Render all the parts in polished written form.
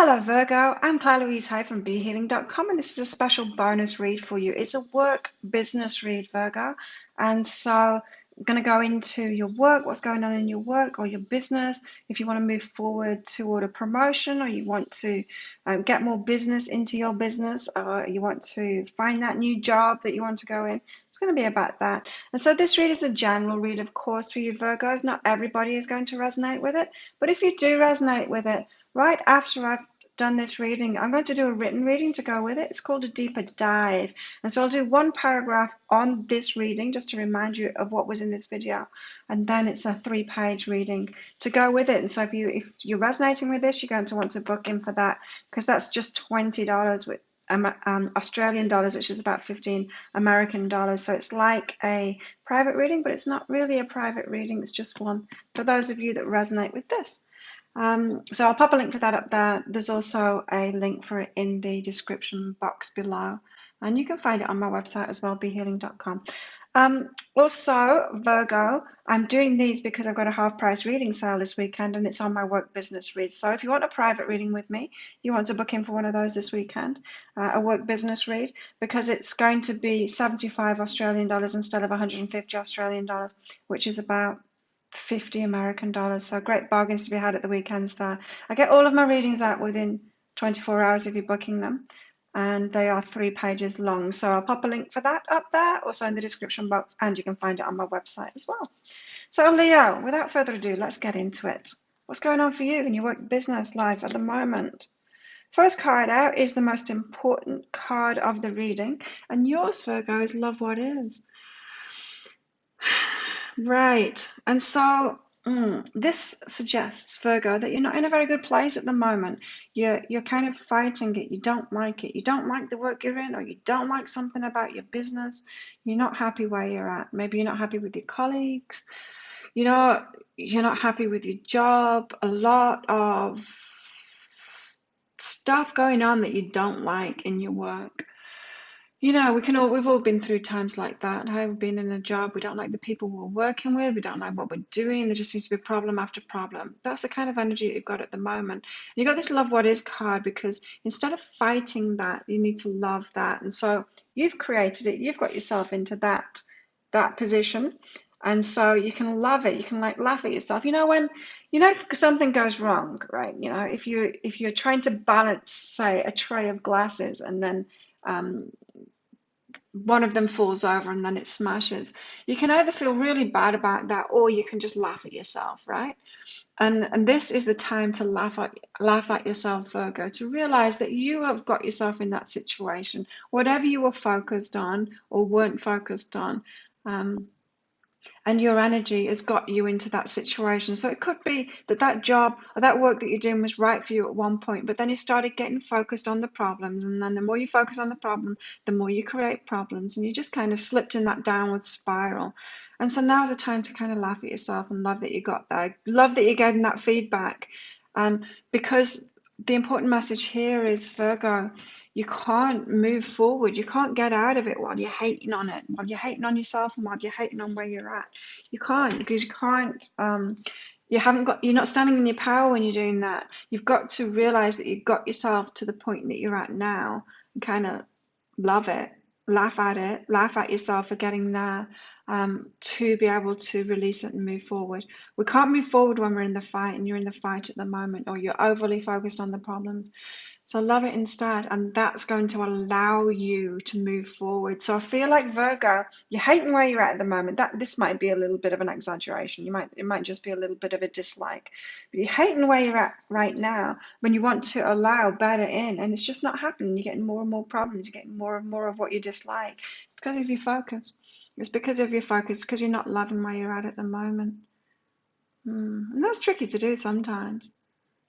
Hello Virgo, I'm Claire Louise Hay from BeHealing.com and this is a special bonus read for you. It's a work business read, Virgo. And so I'm going to go into your work, what's going on in your work or your business. If you want to move forward toward a promotion or you want to get more business into your business or you want to find that new job that you want to go in, it's going to be about that. And so this read is a general read, of course, for you Virgos. Not everybody is going to resonate with it, but if you do resonate with it, right after I've done this reading, I'm going to do a written reading to go with it. It's called a deeper dive. And so I'll do one paragraph on this reading just to remind you of what was in this video. And then it's a 3-page reading to go with it. And so if you're resonating with this, you're going to want to book in for that because that's just $20 with Australian dollars, which is about 15 American dollars. So it's like a private reading, but it's not really a private reading. It's just one for those of you that resonate with this. So I'll pop a link for that up there. There's also a link for it in the description box below. And you can find it on my website as well, behealing.com. Also, Virgo, I'm doing these because I've got a half price reading sale this weekend and it's on my work business read. So if you want a private reading with me, you want to book in for one of those this weekend, a work business read, because it's going to be 75 Australian dollars instead of 150 Australian dollars, which is about 50 American dollars. So great bargains to be had at the weekends there. I get all of my readings out within 24 hours if you're booking them, and they are 3 pages long. So I'll pop a link for that up there, also in the description box, and you can find it on my website as well. So Leo, without further ado, let's get into it. What's going on for you in your work business life at the moment? First card out is the most important card of the reading, and yours, Virgo, is Love What Is. Right. And so this suggests, Virgo, that you're not in a very good place at the moment. You're kind of fighting it. You don't like it. You don't like the work you're in, or you don't like something about your business. You're not happy where you're at. Maybe you're not happy with your colleagues. You're not happy with your job. A lot of stuff going on that you don't like in your work. We've all been through times like that. We've been in a job, we don't like the people we're working with, we don't like what we're doing, there just seems to be problem after problem. That's the kind of energy that you've got at the moment. And you've got this Love What Is card because instead of fighting that, you need to love that. And so you've created it, you've got yourself into that position. And so you can love it, you can laugh at yourself. If something goes wrong, right? If you're trying to balance, say, a tray of glasses and then one of them falls over and then it smashes. You can either feel really bad about that or you can just laugh at yourself, right? And this is the time to laugh at yourself, Virgo, to realize that you have got yourself in that situation. Whatever you were focused on or weren't focused on, and your energy has got you into that situation. So it could be that job or that work that you're doing was right for you at one point, but then you started getting focused on the problems. And then the more you focus on the problem, the more you create problems. And you just kind of slipped in that downward spiral. And so now's the time to kind of laugh at yourself and love that you got there. Love that you're getting that feedback. Because the important message here is, Virgo, you can't move forward. You can't get out of it while you're hating on it, while you're hating on yourself, and while you're hating on where you're at. You can't, because you can't. You're not standing in your power when you're doing that. You've got to realize that you've got yourself to the point that you're at now, and kind of love it, laugh at yourself for getting there, to be able to release it and move forward. We can't move forward when we're in the fight, and you're in the fight at the moment, or you're overly focused on the problems. So love it instead, and that's going to allow you to move forward. So I feel like, Virgo, you're hating where you're at the moment. This might be a little bit of an exaggeration. It might just be a little bit of a dislike. But you're hating where you're at right now when you want to allow better in, and it's just not happening. You're getting more and more problems. You're getting more and more of what you dislike because of your focus. It's because of your focus, because you're not loving where you're at the moment. And that's tricky to do sometimes.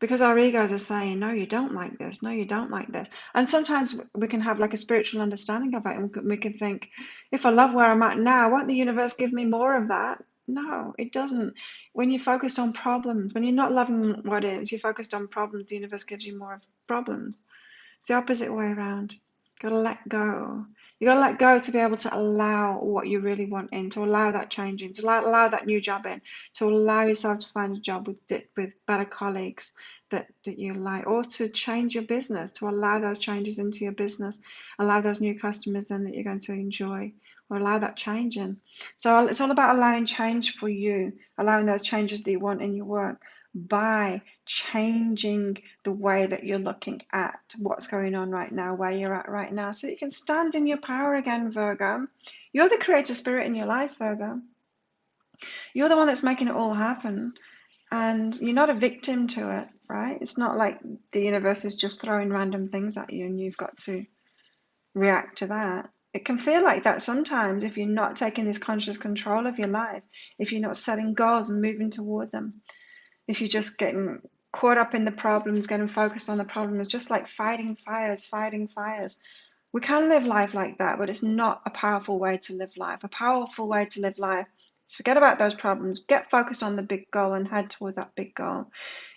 Because our egos are saying, no, you don't like this. No, you don't like this. And sometimes we can have like a spiritual understanding of it. And we can think, if I love where I'm at now, won't the universe give me more of that? No, it doesn't. When you're focused on problems, when you're not loving what is, you're focused on problems, the universe gives you more of problems. It's the opposite way around. Got to let go. You got to let go to be able to allow what you really want in, to allow that change in, to allow that new job in, to allow yourself to find a job with better colleagues, that you like, or to change your business, to allow those changes into your business, allow those new customers in that you're going to enjoy, or allow that change in. So it's all about allowing change for you, allowing those changes that you want in your work by changing the way that you're looking at what's going on right now, where you're at right now, so you can stand in your power again, Virgo. You're the creative spirit in your life, Virgo. You're the one that's making it all happen. And you're not a victim to it, right? It's not like the universe is just throwing random things at you and you've got to react to that. It can feel like that sometimes if you're not taking this conscious control of your life, if you're not setting goals and moving toward them, if you're just getting caught up in the problems, getting focused on the problems, just like fighting fires, fighting fires. We can live life like that, but it's not a powerful way to live life. A powerful way to live life is forget about those problems, get focused on the big goal and head toward that big goal.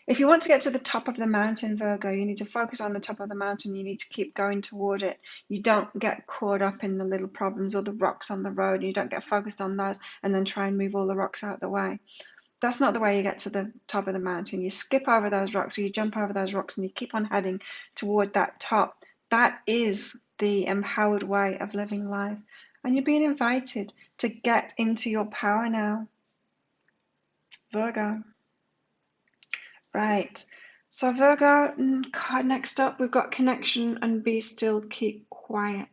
If you want to get to the top of the mountain, Virgo, you need to focus on the top of the mountain. You need to keep going toward it. You don't get caught up in the little problems or the rocks on the road. You don't get focused on those and then try and move all the rocks out of the way. That's not the way you get to the top of the mountain. You skip over those rocks, or you jump over those rocks, and you keep on heading toward that top. That is the empowered way of living life. And you're being invited to get into your power now, Virgo. Right. So Virgo, next up we've got connection and be still, keep quiet.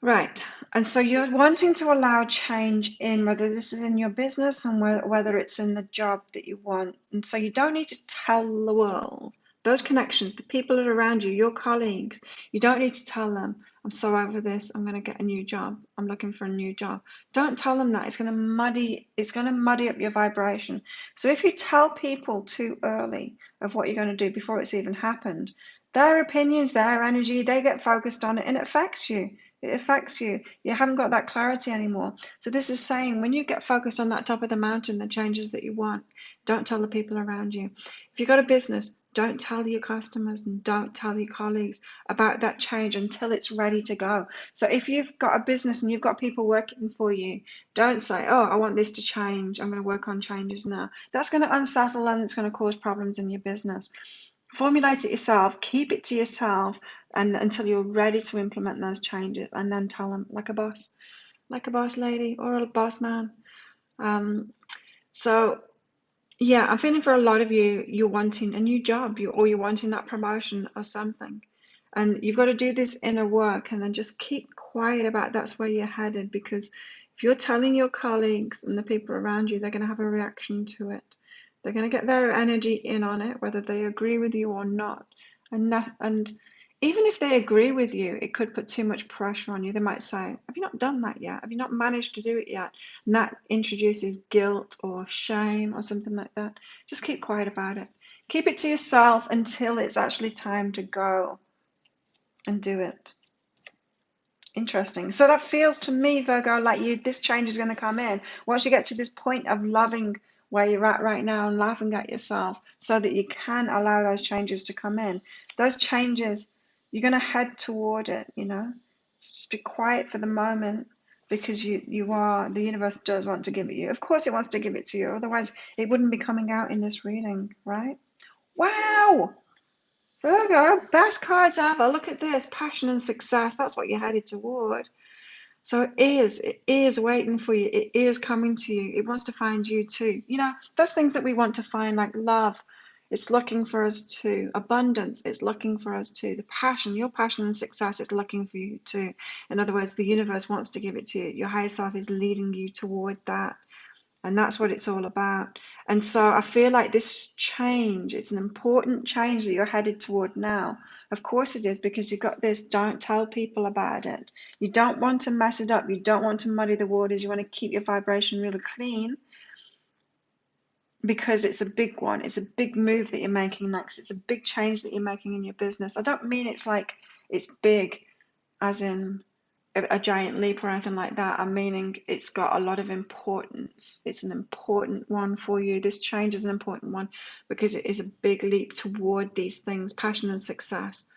Right. And so you're wanting to allow change in, whether this is in your business and whether it's in the job that you want. And so you don't need to tell the world, those connections, the people that are around you, your colleagues, you don't need to tell them, I'm so over this, I'm going to get a new job, I'm looking for a new job. Don't tell them that. It's going to muddy up your vibration. So if you tell people too early of what you're going to do before it's even happened, their opinions, their energy, they get focused on it and it affects you. It affects you. You haven't got that clarity anymore. So this is saying when you get focused on that top of the mountain, the changes that you want, don't tell the people around you. If you've got a business, don't tell your customers and don't tell your colleagues about that change until it's ready to go. So if you've got a business and you've got people working for you, don't say, oh, I want this to change, I'm going to work on changes now. That's going to unsettle them. It's going to cause problems in your business. Formulate it yourself, keep it to yourself, and until you're ready to implement those changes, and then tell them like a boss lady or a boss man. So yeah, I'm feeling for a lot of you, you're wanting a new job, or you're wanting that promotion or something, and you've got to do this inner work, and then just keep quiet about that's where you're headed, because if you're telling your colleagues and the people around you, they're going to have a reaction to it. They're going to get their energy in on it, whether they agree with you or not. And even if they agree with you, it could put too much pressure on you. They might say, have you not done that yet? Have you not managed to do it yet? And that introduces guilt or shame or something like that. Just keep quiet about it. Keep it to yourself until it's actually time to go and do it. Interesting. So that feels to me, Virgo, like this change is going to come in once you get to this point of loving where you're at right now and laughing at yourself, so that you can allow those changes to come in. Those changes, you're going to head toward it, So just be quiet for the moment, because the universe does want to give it you. Of course it wants to give it to you, otherwise it wouldn't be coming out in this reading, right? Wow! Virgo, best cards ever. Look at this. Passion and success. That's what you're headed toward. So it is waiting for you. It is coming to you. It wants to find you too. Those things that we want to find, like love, it's looking for us too. Abundance, it's looking for us too. The passion, your passion and success is looking for you too. In other words, the universe wants to give it to you. Your higher self is leading you toward that. And that's what it's all about. And so I feel like this change, it's an important change that you're headed toward now. Of course it is, because you've got this, don't tell people about it. You don't want to mess it up. You don't want to muddy the waters. You want to keep your vibration really clean, because it's a big one. It's a big move that you're making next. It's a big change that you're making in your business. I don't mean it's like it's big as in a giant leap or anything like that. I'm meaning it's got a lot of importance. It's an important one for you. This change is an important one because it is a big leap toward these things, passion and success.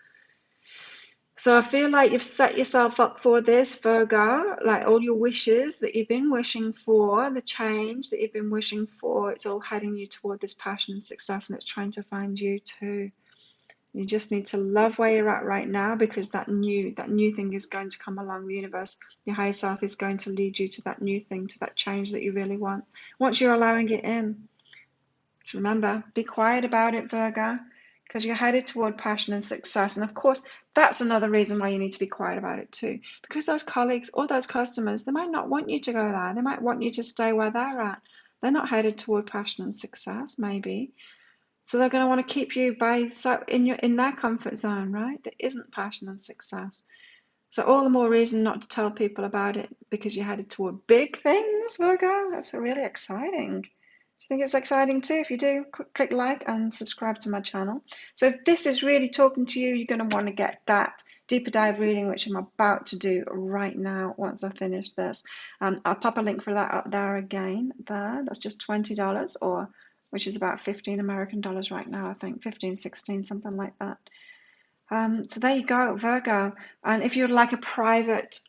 So I feel like you've set yourself up for this, Virgo, like all your wishes that you've been wishing for, the change that you've been wishing for, it's all heading you toward this passion and success, and it's trying to find you too. You just need to love where you're at right now, because that new thing is going to come along. The universe, your higher self is going to lead you to that new thing, to that change that you really want. Once you're allowing it in. Just remember, be quiet about it, Virgo, because you're headed toward passion and success. And of course, that's another reason why you need to be quiet about it too. Because those colleagues or those customers, they might not want you to go there. They might want you to stay where they're at. They're not headed toward passion and success, maybe. So they're going to want to keep you in their comfort zone, right? There isn't passion and success. So all the more reason not to tell people about it, because you're headed toward big things, Virgo. That's really exciting. Do you think it's exciting too? If you do, click like and subscribe to my channel. So if this is really talking to you, you're going to want to get that deeper dive reading, which I'm about to do right now once I finish this. I'll pop a link for that up there again. That's just $20, or which is about 15 American dollars right now, I think 15, 16, something like that. So there you go, Virgo. And if you'd like a private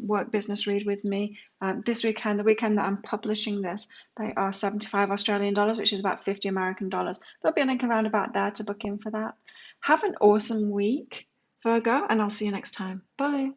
work business read with me this weekend, the weekend that I'm publishing this, they are 75 Australian dollars, which is about 50 American dollars. There'll be a link around about there to book in for that. Have an awesome week, Virgo, and I'll see you next time. Bye.